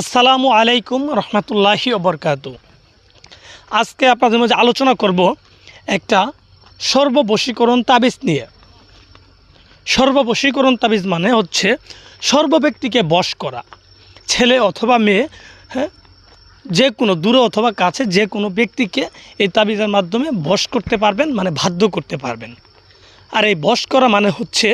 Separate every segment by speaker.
Speaker 1: আসসালামু আলাইকুম রহমতুল্লাহি ওবরকাতু। আজকে আপনাদের মাঝে আলোচনা করব একটা সর্ববশীকরণ তাবিজ নিয়ে। সর্ববশীকরণ তাবিজ মানে হচ্ছে সর্বব্যক্তিকে বশ করা, ছেলে অথবা মেয়ে, হ্যাঁ, যে কোনো দূরে অথবা কাছে যে কোনো ব্যক্তিকে এই তাবিজের মাধ্যমে বশ করতে পারবেন, মানে বাধ্য করতে পারবেন। আর এই বশ করা মানে হচ্ছে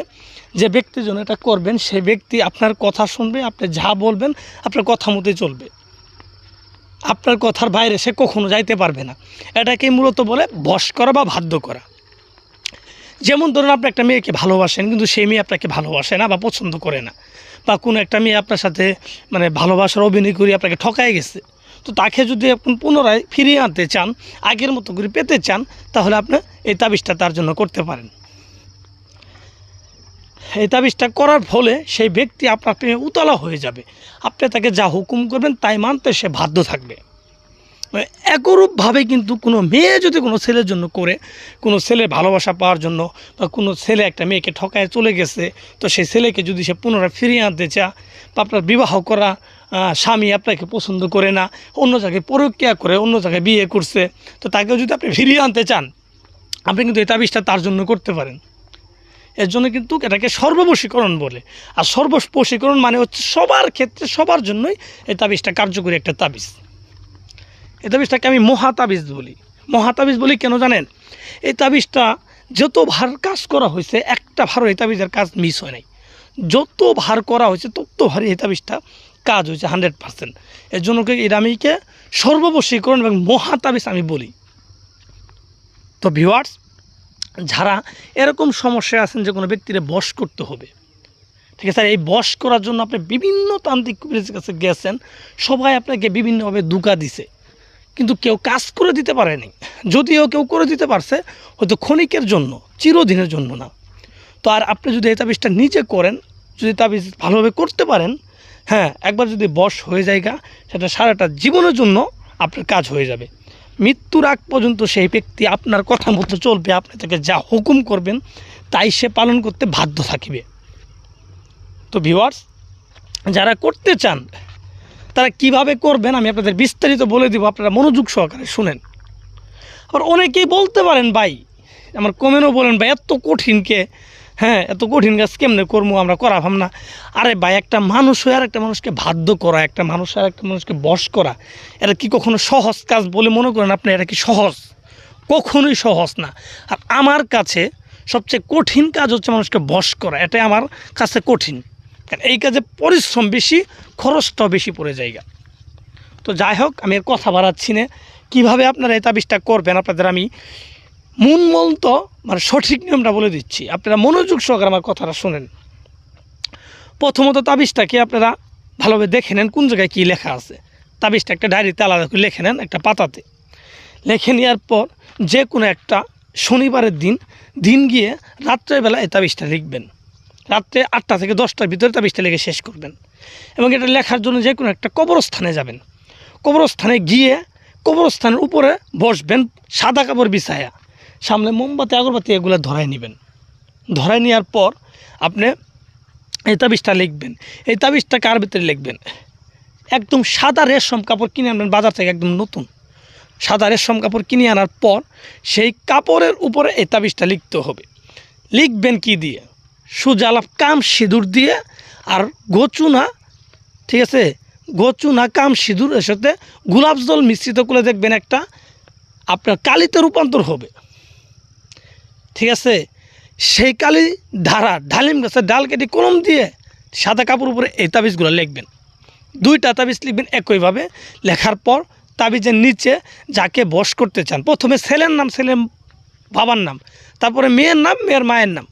Speaker 1: যে ব্যক্তির জন্য এটা করবেন সেই ব্যক্তি আপনার কথা শুনবে, আপনি যা বলবেন আপনার কথা মতোই চলবে, আপনার কথার বাইরে সে কখনো যাইতে পারবে না। এটাকে মূলত বলে বশ করা বা বাধ্য করা। যেমন ধরুন আপনি একটা মেয়েকে ভালোবাসেন কিন্তু সেই মেয়ে আপনাকে ভালোবাসে না বা পছন্দ করে না, বা কোনো একটা মেয়ে আপনার সাথে মানে ভালোবাসার অভিনয় করে আপনাকে ঠকায় গেছে, তো তাকে যদি আপনি পুনরায় ফিরিয়ে আনতে চান, আগের মতো করে পেতে চান, তাহলে আপনি এই তাবিজটা তার জন্য করতে পারেন। এই তাবিজটা করার ফলে সেই ব্যক্তি আপনার প্রেমে উতলা হয়ে যাবে, আপনি তাকে যা হুকুম করবেন তাই মানতে সে বাধ্য থাকবে। একরূপভাবে কিন্তু কোনো মেয়ে যদি কোনো ছেলের জন্য করে, কোনো ছেলে ভালোবাসা পাওয়ার জন্য, বা কোনো ছেলে একটা মেয়েকে ঠকায় চলে গেছে, তো সেই ছেলেকে যদি সে পুনরায় ফিরিয়ে আনতে চায়, বা আপনার বিবাহ করা স্বামী আপনাকে পছন্দ করে না, অন্য জায়গায় পরকীয়া করে অন্য জায়গায় বিয়ে করছে, তো তাকেও যদি আপনি ফিরিয়ে আনতে চান, আপনি কিন্তু এই তাবিজটা তার জন্য করতে পারেন। এর জন্য কিন্তু এটাকে সর্ববশীকরণ বলে। আর সর্ববশীকরণ মানে হচ্ছে সবার ক্ষেত্রে সবার জন্যই এই তাবিজটা কার্যকরী একটা তাবিজ। এই তাবিজটাকে আমি মহাতাবিজ বলি। মহাতাবিজ বলি কেন জানেন? এই তাবিজটা যত ভার কাজ করা হয়েছে, একটা ভারও এই তাবিজের কাজ মিস হয় নাই। যত ভার করা হয়েছে তত ভারী এই তাবিজটা কাজ হয়েছে 100%। এর জন্য এটা আমিকে সর্ববশীকরণ এবং মহাতাবিজ আমি বলি। তো ভিউয়ার্স, যারা এরকম সমস্যায় আছেন যে কোনো ব্যক্তিরে বশ করতে হবে, ঠিক আছে, এই বশ করার জন্য আপনি বিভিন্ন তান্ত্রিক কবিরাজের কাছে গেছেন, সবাই আপনাকে বিভিন্নভাবে ধোঁকা দিছে, কিন্তু কেউ কাজ করে দিতে পারেনি। যদিও কেউ করে দিতে পারছে, হয়তো ক্ষণিকের জন্য, চিরদিনের জন্য না। তো আর আপনি যদি এই তাবিজটা নিজে করেন, যদি তাবিজ ভালোভাবে করতে পারেন, হ্যাঁ, একবার যদি বশ হয়ে যায়গা, সেটা সারাটা জীবনের জন্য আপনার কাজ হয়ে যাবে। মৃত্যুর আগ পর্যন্ত সেই ব্যক্তি আপনার কথা মতো চলবে, আপনি তাকে যা হুকুম করবেন তাই সে পালন করতে বাধ্য থাকিবে। তো ভিউয়ার্স, যারা করতে চান তারা কিভাবে করবেন আমি আপনাদের বিস্তারিত বলে দিব, আপনারা মনোযোগ সহকারে শুনেন। আবার অনেকেই বলতে পারেন, ভাই আমার কমেনও বলেন, ভাই এত কঠিনকে, হ্যাঁ এত কঠিন কাজ কেমনে করবো, আমরা করাভাম না। আরে ভাই, একটা মানুষ হয়ে আর একটা মানুষকে বাধ্য করা, একটা মানুষ আর একটা মানুষকে বশ করা, এটা কি কখনো সহজ কাজ বলে মনে করেন আপনি? এটা কি সহজ? কখনোই সহজ না। আর আমার কাছে সবচেয়ে কঠিন কাজ হচ্ছে মানুষকে বশ করা। এটাই আমার কাছে কঠিন, কারণ এই কাজে পরিশ্রম বেশি, খরচটাও বেশি পড়ে যায়গা। তো যাই হোক, আমি এর কথা বাড়াচ্ছি না। কীভাবে আপনারা এই তাবিজটা করবেন আপনাদের আমি মূলমন্ত্র মানে সঠিক নিয়মটা বলে দিচ্ছি, আপনারা মনোযোগ সহকারে আমার কথাটা শোনেন। প্রথমত তাবিজটাকে আপনারা ভালোভাবে দেখে নেন কোন জায়গায় কী লেখা আছে। তাবিজটা একটা ডায়েরিতে আলাদা করে লিখে নেন, একটা পাতাতে লিখে নেওয়ার পর যে কোনো একটা শনিবারের দিন গিয়ে রাত্রেবেলা এই তাবিজটা লিখবেন। রাত্রে 8টা থেকে 10টার ভিতরে তাবিজটা লিখে শেষ করবেন। এবং এটা লেখার জন্য যে কোনো একটা কবরস্থানে যাবেন। কবরস্থানে গিয়ে কবরস্থানের উপরে বসবেন, সাদা কাপড় বিছায়া, সামনে মোমবাতি আগরবাতি এগুলো ধরায় নেবেন। ধরায় নেওয়ার পর আপনি এই তাবিজটা লিখবেন। এই তাবিজটা কার ভিতরে লিখবেন? একদম সাদা রেশম কাপড় কিনে আনবেন বাজার থেকে, একদম নতুন সাদা রেশম কাপড় কিনে আনার পর সেই কাপড়ের উপরে এই তাবিজটা লিখতে হবে। লিখবেন কি দিয়ে? সুজালাপ কাম সিঁদুর দিয়ে আর গোচুনা, ঠিক আছে, গোচুনা কাম সিঁদুরের সাথে গোলাপ জল মিশ্রিত করে দেখবেন একটা আপনার কালিতে রূপান্তর হবে, ঠিক আছে। সেই কালি ধারা ডালিম গাছের ডাল কেটে কলম দিয়ে সাদা কাপড় উপরে এই তাবিজগুলো লিখবেন। 2টা তাবিজ লিখবেন একইভাবে। লেখার পর তাবিজের নিচে যাকে বশ করতে চান, প্রথমে ছেলের নাম, ছেলের বাবার নাম, তারপরে মেয়ের নাম, মেয়ের মায়ের নাম।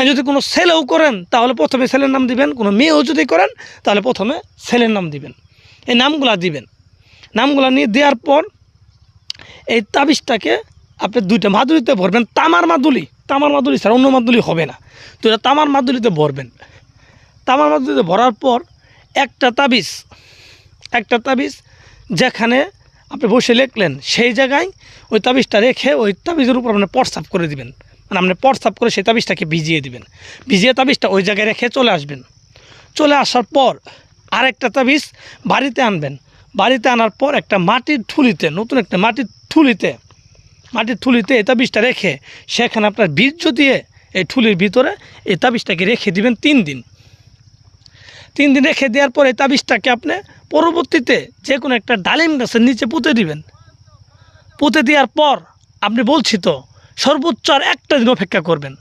Speaker 1: যদি কোনো ছেলেও করেন তাহলে প্রথমে ছেলের নাম দিবেন, কোনো মেয়েও যদি করেন তাহলে প্রথমে ছেলের নাম দিবেন। এই নামগুলা দিবেন। নামগুলা নিয়ে দেওয়ার পর এই তাবিজটাকে আপনি 2টা মাদুলিতে ভরবেন। তামার মাদুলি ছাড়া অন্য মাদুলি হবে না, তো এটা তামার মাদুলিতে ভরবেন। তামার মাদুলিতে ভরার পর একটা তাবিজ যেখানে আপনি বসে লিখলেন সেই জায়গায় ওই তাবিজটা রেখে ওই তাবিজের উপর আপনি প্রস্রাব করে দিবেন। মানে আপনি প্রস্রাব করে সেই তাবিজটাকে ভিজিয়ে দিবেন। ভিজিয়ে তাবিজটা ওই জায়গায় রেখে চলে আসবেন। চলে আসার পর আরেকটা তাবিজ বাড়িতে আনবেন। বাড়িতে আনার পর একটা মাটির ঠুলিতে, নতুন একটা মাটির ঠুলিতে এই তাবিজটা রেখে সেখানে আপনার বীর্য দিয়ে এই ঠুলির ভিতরে এই তাবিজটাকে রেখে দিবেন 3 দিন। 3 দিন রেখে দেওয়ার পর এই তাবিজটাকে আপনি পরবর্তীতে যে কোনো একটা ডালিম গাছের নিচে পুঁতে দিবেন। পুঁতে দেওয়ার পর আপনি বলছি তো সর্বোচ্চ আর একটা দিন অপেক্ষা করবেন।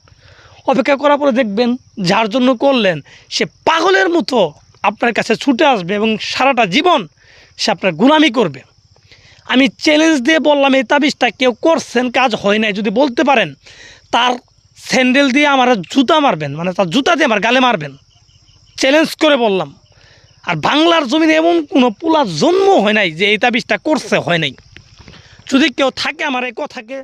Speaker 1: অপেক্ষা করার পরে দেখবেন যার জন্য করলেন সে পাগলের মতো আপনার কাছে ছুটে আসবে এবং সারাটা জীবন সে আপনার গোলামি করবে। আমি চ্যালেঞ্জ দিয়ে বললাম, এই তাবিজটা কেউ করছেন কাজ হয় নাই যদি বলতে পারেন, তার স্যান্ডেল দিয়ে আমার জুতা মারবেন, মানে তার জুতা দিয়ে আমার গালে মারবেন, চ্যালেঞ্জ করে বললাম। আর বাংলার জমিনে এমন কোনো পোলা জন্ম হয় নাই যে এই তাবিজটা করছে হয় নাই। যদি কেউ থাকে আমার এই কথাকে